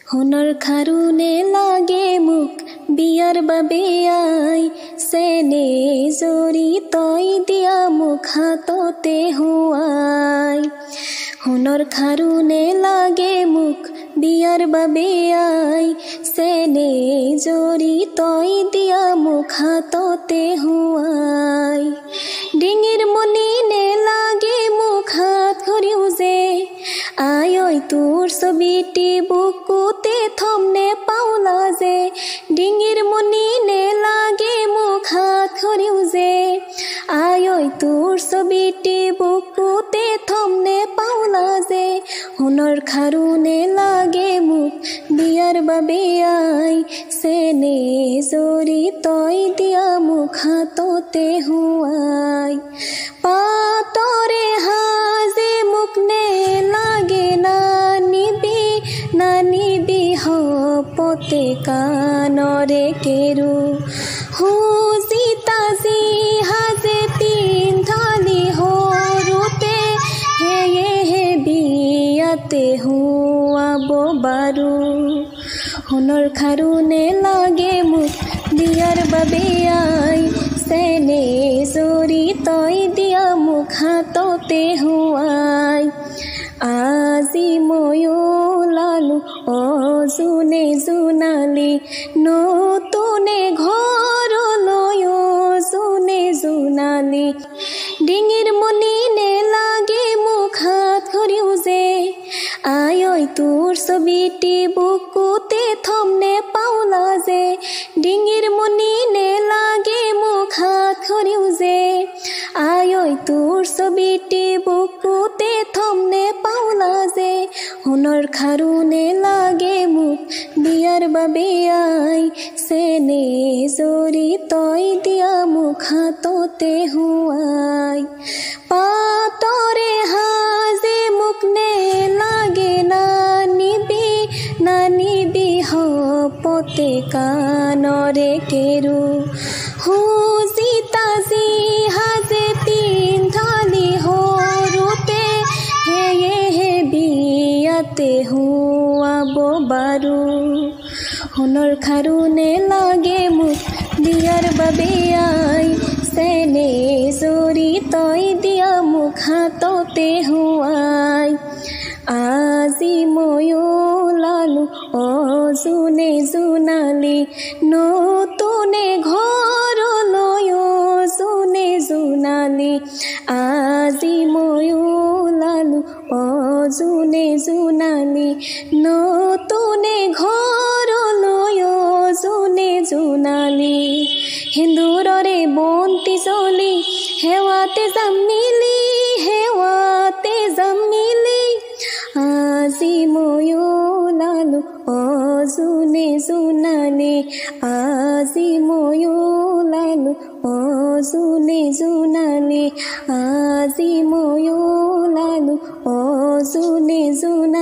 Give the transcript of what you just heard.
সোণৰ খাৰুনে লাগে মোক বিয়াৰ বাবে আই চেনে জৰি তই দিয়া মোক হাততে হুৱাই সোণৰ খাৰুনে লাগে মোক বিয়াৰ বাবে আই চেনে জৰি তই দিয়া মোক হাততে হুৱাই ডিঙিৰ মণিনে লাগে মোক হাত খৰিও যে আই ঐ তোৰ ছবিটি বুকুতে থমনে পাওলা যে ডিঙিৰ মণিনে লাগে মোক হাত খৰিও যে আই ঐ তোৰ ছবিটি বুকুতে থমনে পাওলা যে সোণৰ খাৰুনে লাগে মোক বিয়াৰ বাবে আই চেনে জৰি তই দিয়া মোক হাততে হুৱাই পাতৰে হাজে মোক নে লাগে নানিবি হপতে কাণৰে কেৰু হুজিতাজি হাজে পিন্ধালি সৰুতে সেয়েহে বিয়াতে হুৱাব বাৰু সোণৰ খাৰুনে লাগে মোক বিয়াৰ বাবে আই চেনে জৰি তই দিয়া মোক হাততে হুৱাই আজি ময়ো লালো অজুনে জোনালি নতুনে ঘৰলৈ অজুনে জোনালি ডিঙিৰ মণিনে লাগে মোক হাত খৰিও যে আই ঐ তোৰ ছবিটি বুকুতে থমনে পাওলা যে ডিঙিৰ মণিনে লাগে মোক হাত খৰিও যে আই ঐ তোৰ ছবিটি বুকুতে থমনে পাওলা যে সোণৰ খাৰুনে লাগে মোক বিয়াৰ বাবে আই চেনে জৰি তই দিয়া মোক হাততে হুৱাই পাতৰে হাজে মোক নে লাগে নানিবি হপতে কাণৰে কেৰু হুজিতাজি হাজে পিন্ধালি সৰুতে সেয়েহে বিয়াতে হুৱাব বাৰু সোণৰ খাৰুনে লাগে মোক বিয়াৰ বাবে আই চেনে জৰি তই দিয়া মোক হাততে হুৱাই আজি ময়ো লালো অজুনে জোনালি নতুনে ঘৰলৈ অজুনে জোনালি আজি ময়ো লালো অজুনে জোনালি নতুনে ঘৰলৈ অজুনে জোনালি সিন্দুৰৰে বন্তি জ্বলি সেৱাতে যাম মিলি আজি ময়ো লালো অজুনে জোনালি আজি ময়ো লালো অজুনে জোনালি আজি ময়ো লালো অজুনে জোনালি